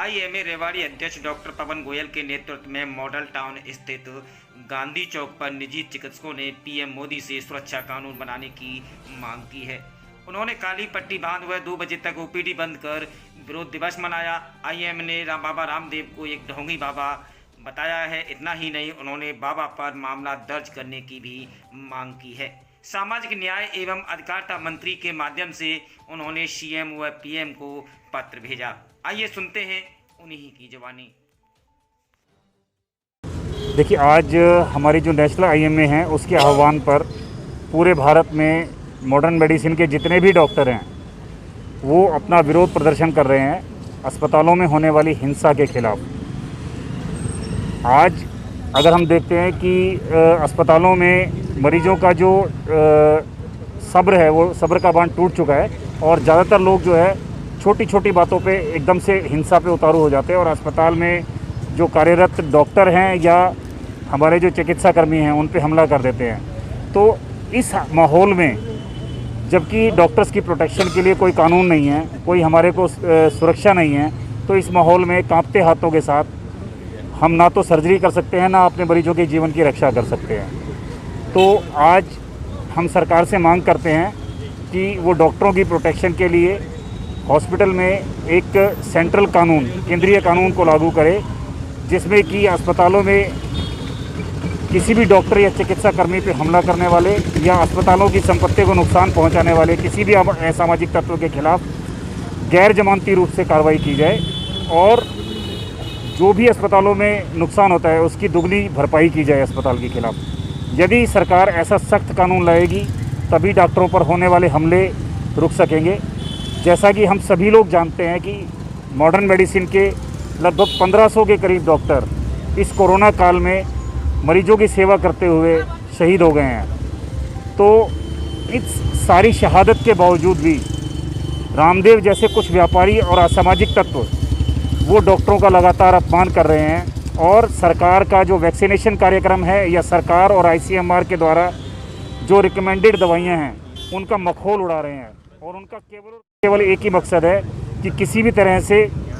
IMA Rewari अध्यक्ष doctor पवन गोयल के नेतृत्व में मॉडल टाउन स्थित गांधी चौक पर निजी चिकित्सकों ने पीएम मोदी से सुरक्षा कानून बनाने की मांग की है। उन्होंने काली पट्टी बांध हुए 2 बजे तक ओपीडी बंद कर विरोध दिवस मनाया। आईएमए ने बाबा रामदेव को एक ढोंगी बाबा बताया है। इतना ही नहीं, उन्होंने बाबा पर मामला दर्ज करने की भी मांग की है। सामाजिक न्याय एवं अधिकारिता मंत्री के माध्यम से उन्होंने सीएम व पीएम को पत्र भेजा। आइए सुनते हैं उन्हीं की जुबानी। देखिए, आज हमारी जो नेशनल आईएमए है उसके आह्वान पर पूरे भारत में मॉडर्न मेडिसिन के जितने भी डॉक्टर हैं वो अपना विरोध प्रदर्शन कर रहे हैं अस्पतालों में होने वाली हिंसा के खिलाफ। आज अगर हम देखते हैं कि अस्पतालों में मरीजों का जो सब्र है वो सब्र का बांध टूट चुका है और ज़्यादातर लोग जो है छोटी छोटी बातों पे एकदम से हिंसा पे उतारू हो जाते हैं और अस्पताल में जो कार्यरत डॉक्टर हैं या हमारे जो चिकित्सा कर्मी हैं उन पे हमला कर देते हैं। तो इस माहौल में जबकि डॉक्टर्स की प्रोटेक्शन के लिए कोई कानून नहीं है, कोई हमारे को सुरक्षा नहीं है, तो इस माहौल में कांपते हाथों के साथ हम ना तो सर्जरी कर सकते हैं ना अपने मरीजों के जीवन की रक्षा कर सकते हैं। तो आज हम सरकार से मांग करते हैं कि वो डॉक्टरों की प्रोटेक्शन के लिए हॉस्पिटल में एक सेंट्रल कानून, केंद्रीय कानून को लागू करे जिसमें कि अस्पतालों में किसी भी डॉक्टर या चिकित्सा कर्मी पर हमला करने वाले या अस्पतालों की संपत्ति को नुकसान पहुंचाने वाले किसी भी असामाजिक तत्व के खिलाफ गैर जमानती रूप से कार्रवाई की जाए और जो भी अस्पतालों में नुकसान होता है उसकी दुगनी भरपाई की जाए अस्पताल के खिलाफ। यदि सरकार ऐसा सख्त कानून लाएगी तभी डॉक्टरों पर होने वाले हमले रुक सकेंगे। जैसा कि हम सभी लोग जानते हैं कि मॉडर्न मेडिसिन के लगभग 1500 के करीब डॉक्टर इस कोरोना काल में मरीजों की सेवा करते हुए शहीद हो गए हैं। तो इस सारी शहादत के बावजूद भी रामदेव जैसे कुछ व्यापारी और असामाजिक तत्व वो डॉक्टरों का लगातार अपमान कर रहे हैं और सरकार का जो वैक्सीनेशन कार्यक्रम है या सरकार और आईसीएमआर के द्वारा जो रिकमेंडेड दवाइयां हैं उनका मखौल उड़ा रहे हैं और उनका केवल एक ही मकसद है कि किसी भी तरह से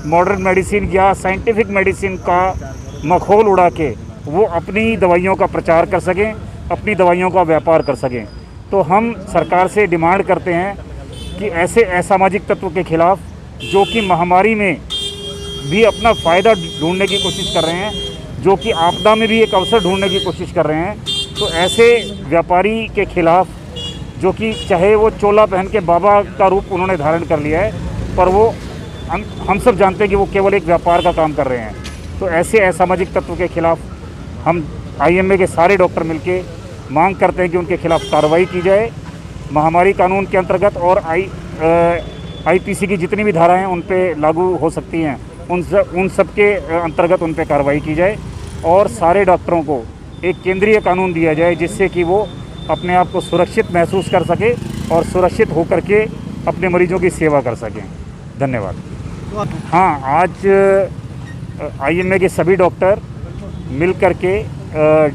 मॉडर्न मेडिसिन या साइंटिफिक मेडिसिन का मखौल उड़ा के वो अपनी दवाइयों का प्रचार कर सकें, अपनी दवाइयों का व्यापार कर सकें। तो हम सरकार से डिमांड करते हैं कि ऐसे असामाजिक तत्व के खिलाफ जो कि महामारी में भी अपना फ़ायदा ढूंढने की कोशिश कर रहे हैं, जो कि आपदा में भी एक अवसर ढूंढने की कोशिश कर रहे हैं, तो ऐसे व्यापारी के खिलाफ जो कि चाहे वो चोला पहन के बाबा का रूप उन्होंने धारण कर लिया है पर वो हम सब जानते हैं कि वो केवल एक व्यापार का काम कर रहे हैं। तो ऐसे असामाजिक तत्व के खिलाफ हम आईएमए के सारे डॉक्टर मिलके मांग करते हैं कि उनके खिलाफ कार्रवाई की जाए। महामारी कानून के अंतर्गत और आईपीसी की जितनी भी धाराएं उन पे लागू हो सकती हैं उन सब के अंतर्गत उन पे कार्रवाई की जाए और सारे डॉक्टरों को एक केंद्रीय कानून दिया जाए जिससे कि वो अपने आप को सुरक्षित महसूस कर सके और सुरक्षित होकर के अपने मरीजों की सेवा कर सकें। धन्यवाद। हाँ, आज आईएमए के सभी डॉक्टर मिल करके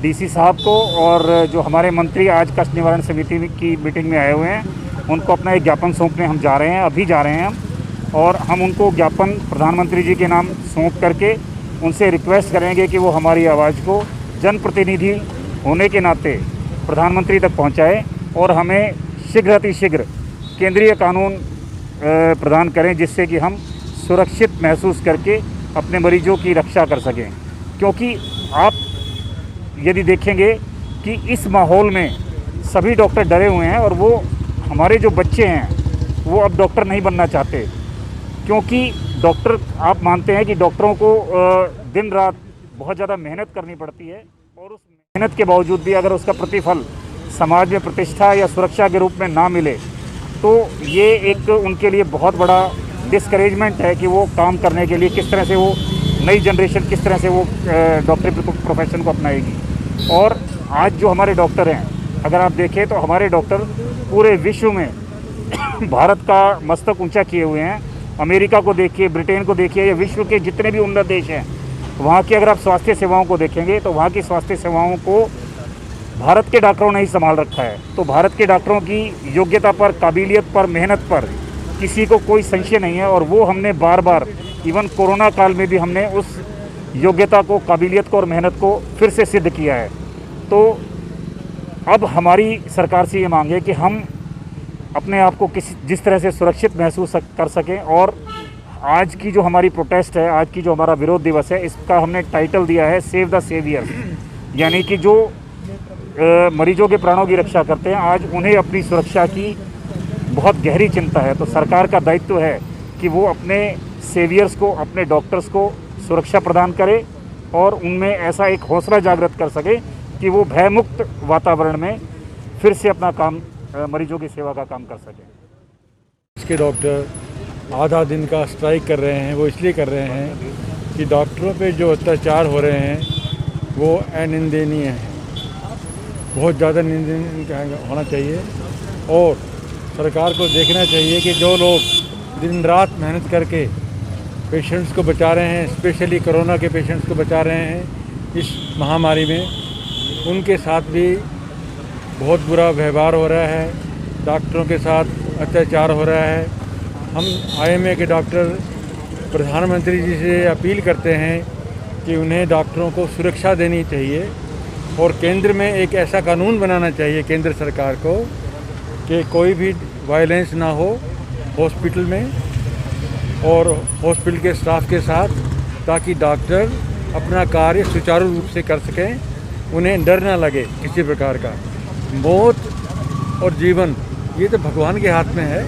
डीसी साहब को और जो हमारे मंत्री आज कष्ट निवारण समिति की मीटिंग में आए हुए हैं उनको अपना एक ज्ञापन सौंपने हम जा रहे हैं, अभी जा रहे हैं हम, और हम उनको ज्ञापन प्रधानमंत्री जी के नाम सौंप करके उनसे रिक्वेस्ट करेंगे कि वो हमारी आवाज़ को जनप्रतिनिधि होने के नाते प्रधानमंत्री तक पहुंचाए और हमें शीघ्र अतिशीघ्र केंद्रीय कानून प्रदान करें जिससे कि हम सुरक्षित महसूस करके अपने मरीजों की रक्षा कर सकें। क्योंकि आप यदि देखेंगे कि इस माहौल में सभी डॉक्टर डरे हुए हैं और वो हमारे जो बच्चे हैं वो अब डॉक्टर नहीं बनना चाहते, क्योंकि डॉक्टर, आप मानते हैं कि डॉक्टरों को दिन रात बहुत ज़्यादा मेहनत करनी पड़ती है और उस मेहनत के बावजूद भी अगर उसका प्रतिफल समाज में प्रतिष्ठा या सुरक्षा के रूप में ना मिले तो ये एक उनके लिए बहुत बड़ा डिस्करेजमेंट है कि वो काम करने के लिए किस तरह से वो नई जनरेशन किस तरह से वो डॉक्टरी प्रोफेशन को अपनाएगी। और आज जो हमारे डॉक्टर हैं, अगर आप देखें तो हमारे डॉक्टर पूरे विश्व में भारत का मस्तक ऊंचा किए हुए हैं। अमेरिका को देखिए, ब्रिटेन को देखिए, या विश्व के जितने भी उन्नत देश हैं वहाँ की अगर आप स्वास्थ्य सेवाओं को देखेंगे तो वहाँ की स्वास्थ्य सेवाओं को भारत के डॉक्टरों ने ही संभाल रखा है। तो भारत के डॉक्टरों की योग्यता पर, काबिलियत पर, मेहनत पर किसी को कोई संशय नहीं है और वो हमने बार बार इवन कोरोना काल में भी हमने उस योग्यता को, काबिलियत को और मेहनत को फिर से सिद्ध किया है। तो अब हमारी सरकार से ये मांग है कि हम अपने आप को जिस तरह से सुरक्षित महसूस कर सकें, और आज की जो हमारी प्रोटेस्ट है, आज की जो हमारा विरोध दिवस है, इसका हमने टाइटल दिया है सेव द सेवियर, यानी कि जो मरीजों के प्राणों की रक्षा करते हैं, आज उन्हें अपनी सुरक्षा की बहुत गहरी चिंता है। तो सरकार का दायित्व है कि वो अपने सेवियर्स को, अपने डॉक्टर्स को सुरक्षा प्रदान करे और उनमें ऐसा एक हौसला जागृत कर सके कि वो भयमुक्त वातावरण में फिर से अपना काम, मरीजों की सेवा का काम कर सके। इसके डॉक्टर आधा दिन का स्ट्राइक कर रहे हैं, वो इसलिए कर रहे हैं कि डॉक्टरों पे जो अत्याचार हो रहे हैं वो अनिंदनीय है, बहुत ज़्यादा निंदनीय होना चाहिए। और सरकार को देखना चाहिए कि जो लोग दिन रात मेहनत करके पेशेंट्स को बचा रहे हैं, स्पेशली कोरोना के पेशेंट्स को बचा रहे हैं इस महामारी में, उनके साथ भी बहुत बुरा व्यवहार हो रहा है, डॉक्टरों के साथ अत्याचार हो रहा है। हम आईएमए के डॉक्टर प्रधानमंत्री जी से अपील करते हैं कि उन्हें डॉक्टरों को सुरक्षा देनी चाहिए और केंद्र में एक ऐसा कानून बनाना चाहिए केंद्र सरकार को कि कोई भी वायलेंस ना हो हॉस्पिटल में और हॉस्पिटल के स्टाफ के साथ, ताकि डॉक्टर अपना कार्य सुचारू रूप से कर सकें, उन्हें डर ना लगे किसी प्रकार का। मौत और जीवन ये तो भगवान के हाथ में है,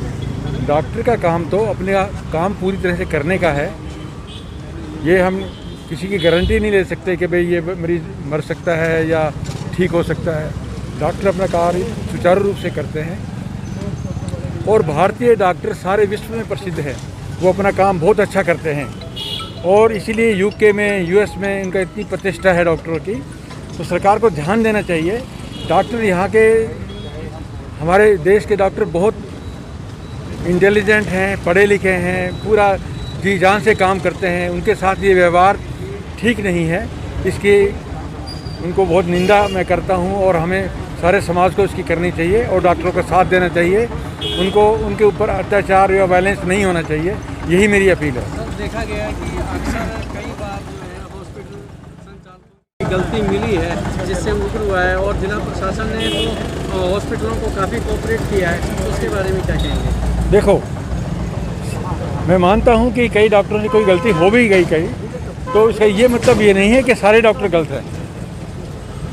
डॉक्टर का काम तो अपने काम पूरी तरह से करने का है। ये हम किसी की गारंटी नहीं ले सकते कि भाई ये मरीज मर सकता है या ठीक हो सकता है। डॉक्टर अपना कार्य सुचारू रूप से करते हैं और भारतीय डॉक्टर सारे विश्व में प्रसिद्ध है, वो अपना काम बहुत अच्छा करते हैं और इसीलिए यूके में, यूएस में इनका इतनी प्रतिष्ठा है डॉक्टरों की। तो सरकार को ध्यान देना चाहिए। डॉक्टर यहाँ के, हमारे देश के डॉक्टर बहुत इंटेलिजेंट हैं, पढ़े लिखे हैं, पूरा जी जान से काम करते हैं, उनके साथ ये व्यवहार ठीक नहीं है। इसकी उनको बहुत निंदा मैं करता हूँ और हमें सारे समाज को इसकी करनी चाहिए और डॉक्टरों का साथ देना चाहिए। उनको उनके ऊपर अत्याचार या वायलेंस नहीं होना चाहिए, यही मेरी अपील है। सर, देखा गया है कि अक्सर कई बार जो है हॉस्पिटल संचालकों की गलती मिली है जिससे मुकर हुआ है और जिला प्रशासन ने तो हॉस्पिटलों को काफ़ी कोऑपरेट किया है, तो उसके बारे में क्या कहेंगे? देखो, मैं मानता हूँ कि कई डॉक्टरों से कोई गलती हो भी गई कहीं, तो इसका ये मतलब ये नहीं है कि सारे डॉक्टर गलत हैं।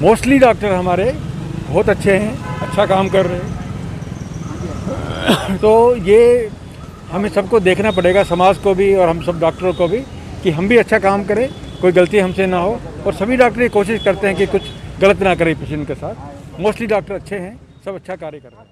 मोस्टली डॉक्टर हमारे बहुत अच्छे हैं, अच्छा काम कर रहे हैं। तो ये हमें सबको देखना पड़ेगा, समाज को भी और हम सब डॉक्टरों को भी, कि हम भी अच्छा काम करें, कोई गलती हमसे ना हो। और सभी डॉक्टर ये कोशिश करते हैं कि कुछ गलत ना करें पेशेंट के साथ। मोस्टली डॉक्टर अच्छे हैं, सब अच्छा कार्य कर रहे हैं।